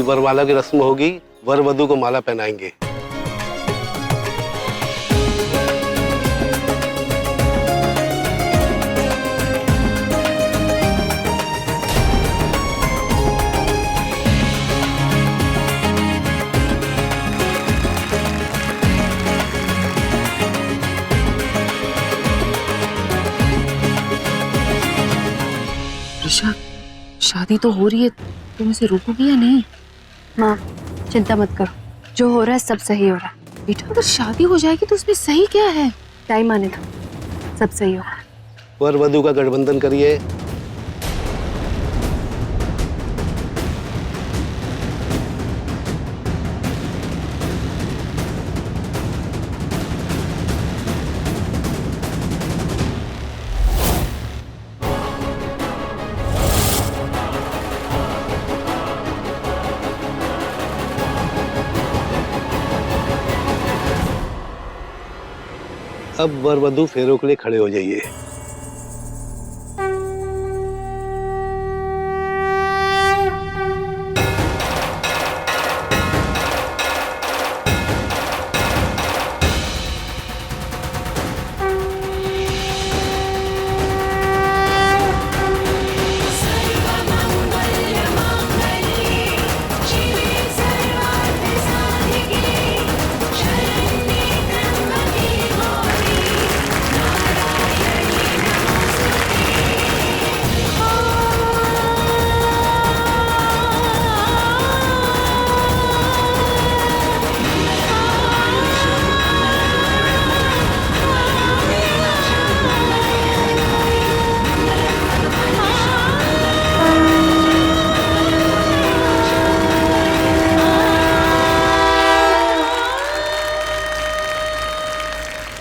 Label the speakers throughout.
Speaker 1: वरमाला की रस्म होगी, वर वधू को माला पहनाएंगे।
Speaker 2: ऋषभ, शादी तो हो रही है, तुम इसे रोकोगी या नहीं?
Speaker 3: माँ चिंता मत करो, जो हो रहा है सब सही हो रहा है।
Speaker 2: बेटा अगर शादी हो जाएगी तो उसमें सही क्या है?
Speaker 3: टाइम आने दो, सब सही होगा।
Speaker 1: वर वधू का गठबंधन करिए। अब वर वधू फेरों के लिए खड़े हो जाइए।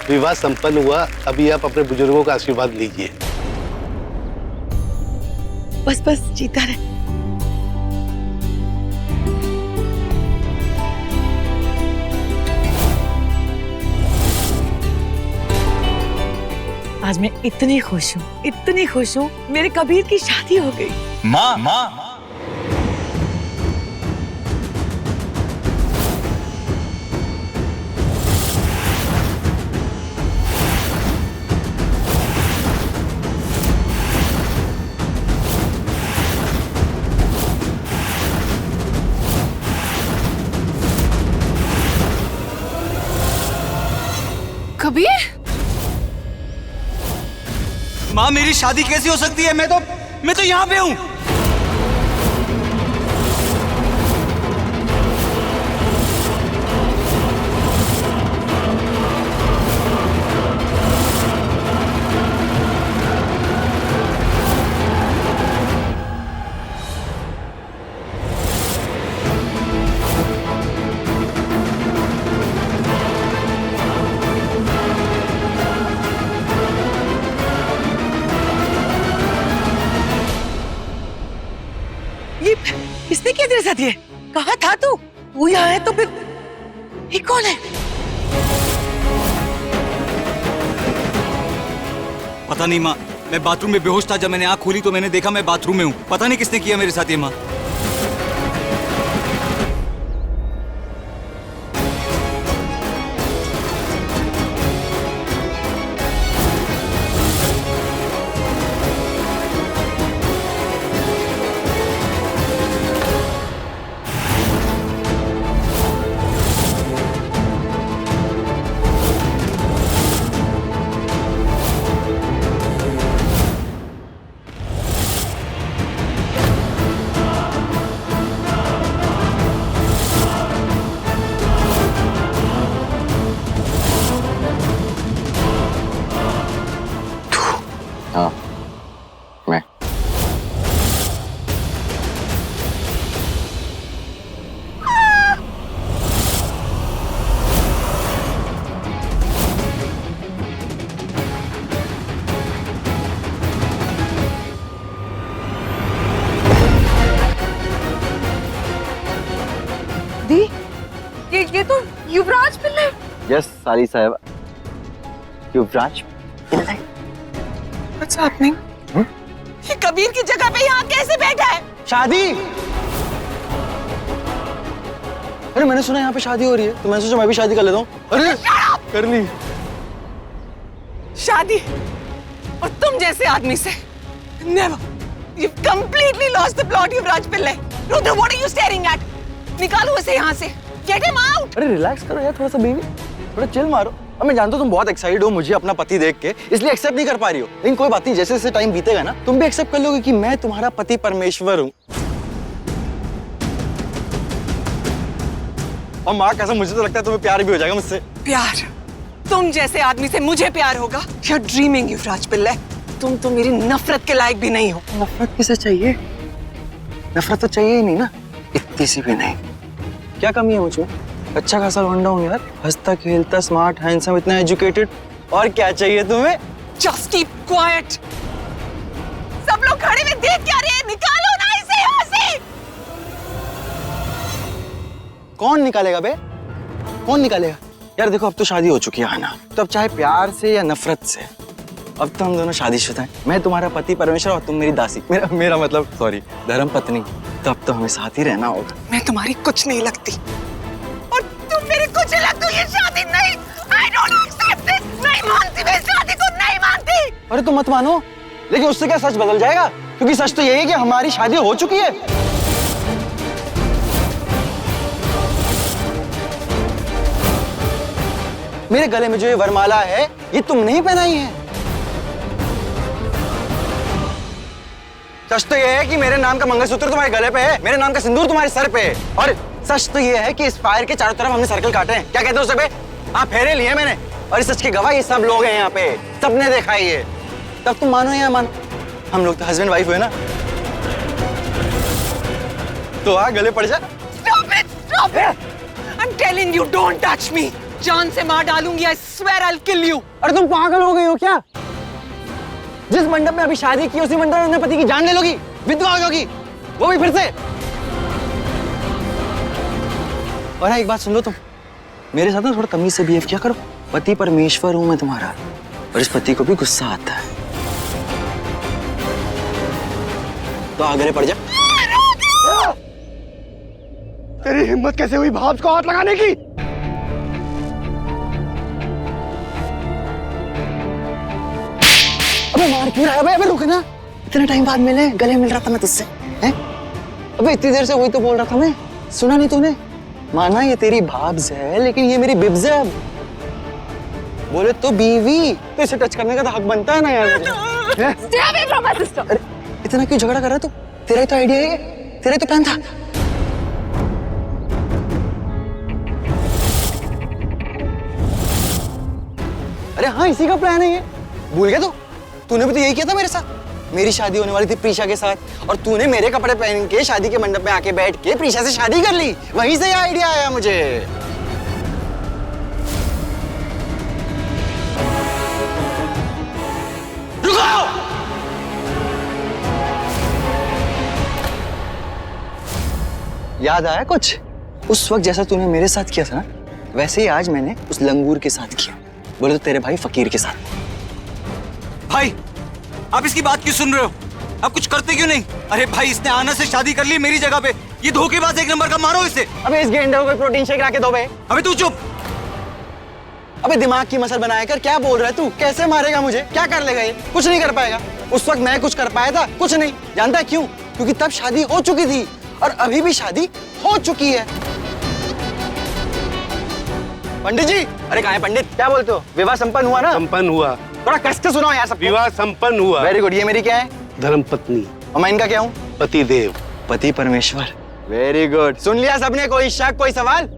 Speaker 1: विवाह संपन्न हुआ, अभी आप अपने बुजुर्गों का आशीर्वाद लीजिए।
Speaker 2: बस बस जीता रहे। आज मैं इतनी खुश हूँ, मेरे कबीर की शादी हो गई।
Speaker 4: माँ माँ
Speaker 2: कबीर,
Speaker 4: माँ मेरी शादी कैसी हो सकती है? मैं तो यहाँ पे हूँ।
Speaker 2: किसने किया तेरे साथ ये? कहाँ था तू? वो यहाँ है तो फिर ये कौन है?
Speaker 4: पता नहीं माँ, मैं बाथरूम में बेहोश था। जब मैंने आँख खोली तो मैंने देखा मैं बाथरूम में हूँ। पता नहीं किसने किया मेरे साथ ये माँ।
Speaker 5: हाँ मैं
Speaker 2: दी, ये तो युवराज पिल्ले।
Speaker 5: यस साली साहब, युवराज।
Speaker 2: What's happening? ये कबीर की जगह पे यहाँ कैसे बैठा है?
Speaker 5: शादी अरे मैंने सुना यहाँ पे शादी हो रही है, तो मैंने सोचा मैं भी शादी कर लेता हूँ। अरे कर ली
Speaker 6: शादी, और तुम जैसे आदमी से never. You've completely lost the plot, Yuvraj Pillai. Rudra, what are you staring at? निकालो इसे यहाँ से। Get him out!
Speaker 5: अरे रिलैक्स करो यार थोड़ा सा बेबी, थोड़ा चिल मारो। अब मैं जानता हूँ तुम बहुत एक्साइटेड हो मुझे अपना पति देख के, इसलिए एक्सेप्ट नहीं कर पा रही हो, लेकिन कोई बात नहीं, जैसे जैसे टाइम बीतेगा ना तुम भी एक्सेप्ट कर लोगे कि मैं तुम्हारा पति परमेश्वर हूँ। और माँ कसम मुझे तो लगता है तुम्हें प्यार भी हो जाएगा मुझसे।
Speaker 6: प्यार? तुम जैसे आदमी से मुझे प्यार होगा? You're dreaming, युवराज पिल्ले। तुम तो मेरी नफरत के लायक भी नहीं हो।
Speaker 5: नफरत किसे चाहिए? नफरत तो चाहिए ही नहीं ना, इतनी सी भी नहीं। क्या कमी है मुझमें? अच्छा खासा लौंडा हूँ यार, हंसता खेलता, स्मार्ट, हैंडसम, इतना एजुकेटेड। और क्या चाहिए तुम्हें?
Speaker 6: Just keep quiet। सब लोग खड़े में देख क्या रहे हैं? निकालो ना इसे यहाँ से।
Speaker 5: कौन निकालेगा बे? कौन निकालेगा? यार देखो अब तो शादी हो चुकी है ना, तो अब चाहे प्यार से या नफरत से, अब तो हम दोनों शादीशुदा हैं। मैं तुम्हारा पति परमेश्वर और तुम मेरी दासी, मेरा मतलब सॉरी धर्म पत्नी। तो अब तो हमें साथ ही रहना होगा।
Speaker 6: मैं तुम्हारी कुछ नहीं लगती और तुम मेरे कुछ नहीं लगती। ये शादी नहीं, I don't accept this। नहीं मानती, मैं शादी को नहीं मानती।
Speaker 5: अरे तुम मत मानो, लेकिन उससे क्या सच बदल जाएगा? क्योंकि सच तो यही है कि हमारी शादी हो चुकी है। मेरे गले में जो ये वरमाला है ये तुमने ही पहनाई है। सच तो ये है कि मेरे नाम का मंगलसूत्र तुम्हारे गले पे है, मेरे नाम का सिंदूर तुम्हारे सर पे है। और सच तो ये है कि इस फायर के चारों तरफ हमने सर्कल काटे हैं। क्या कहते हो उसे बे? हाँ, फेरे लिए मैंने, और इस सच के गवाह ये सब लोग हैं यहाँ पे, सबने देखा है ये। तब तुम मानो या मानो, हम लोग तो हस्बैंड वाइफ हुए ना। तो हाँ, गले पड़ जा।
Speaker 6: Stop it, stop it! I'm telling you, don't touch me। जान से मार डालूंगी। I swear I'll kill you।
Speaker 5: अरे तुम पागल हो गई हो क्या? जिस मंडप में अभी शादी की उसी मंडप में अपने पति की जान ले लोगी, विधवा हो जाओगी, वो भी फिर से। और हाँ, एक बात सुन लो तुम, मेरे साथ ना थोड़ा तमीज से बिहेव किया करो। पति परमेश्वर हूं मैं तुम्हारा, और इस पति को भी गुस्सा आता है। तो आगे पड़ जा। तेरी हिम्मत कैसे हुई भाब्स को हाथ लगाने की? अबे मार क्यों रहा है भाई? अबे रुक ना, इतने टाइम बाद मिले, गले मिल रहा था मैं तुझसे, हैं? अबे इतनी देर से वही तो बोल रहा था मैं, सुना नहीं तूने? माना ये तेरी भाब्स है, लेकिन ये मेरी बिब्स है। अब बोले तो बीवी, तो इसे टच करने का तो हक बनता है ना यार मुझे।
Speaker 3: Stay away from my sister।
Speaker 5: अरे इतना क्यों झगड़ा कर रहा है तू? तेरा ही तो आइडिया है, तेरा ही तो प्लान था। अरे हाँ, इसी का प्लान है ये। भूल गया तू? तूने भी तो यही किया था मेरे साथ। मेरी शादी होने वाली थी प्रीशा के साथ, और तूने मेरे कपड़े पहन के शादी के मंडप में आके बैठ के प्रीशा से शादी कर ली। वहीं से ये आइडिया आया मुझे। रुको! याद आया कुछ? उस वक्त जैसा तूने मेरे साथ किया था ना, वैसे ही आज मैंने उस लंगूर के साथ किया। बोले तो तेरे भाई फकीर के साथ।
Speaker 4: भाई, आप इसकी बात क्यों सुन रहे हो? आप कुछ करते क्यों नहीं? अरे भाई, इसने आना से शादी कर ली मेरी जगह पे। ये धोखेबाज एक नंबर का, मारो इसे।
Speaker 5: अबे इस गेंडे को कोई प्रोटीन शेक ला के दो बे।
Speaker 4: अबे तू चुप।
Speaker 5: अबे दिमाग की मसल बनाया कर, क्या बोल रहा है तू? कैसे मारेगा मुझे? क्या कर लेगा ये? कुछ नहीं कर पाएगा। उस वक्त मैं कुछ कर पाया था? कुछ नहीं। जानता है क्यों? क्योंकि तब शादी हो चुकी थी, और अभी भी शादी हो चुकी है। पंडित जी, अरे कहाँ है पंडित? क्या बोलते हो? विवाह संपन्न हुआ ना?
Speaker 1: संपन्न हुआ।
Speaker 5: थोड़ा कस के सुनाओ यार सबको।
Speaker 1: विवाह संपन्न हुआ।
Speaker 5: Very good. ये मेरी क्या है?
Speaker 1: धर्मपत्नी।
Speaker 5: और मैं इनका क्या हूँ?
Speaker 1: पति देव।
Speaker 5: पति परमेश्वर। Very good. सुन लिया सबने? कोई शक, कोई सवाल?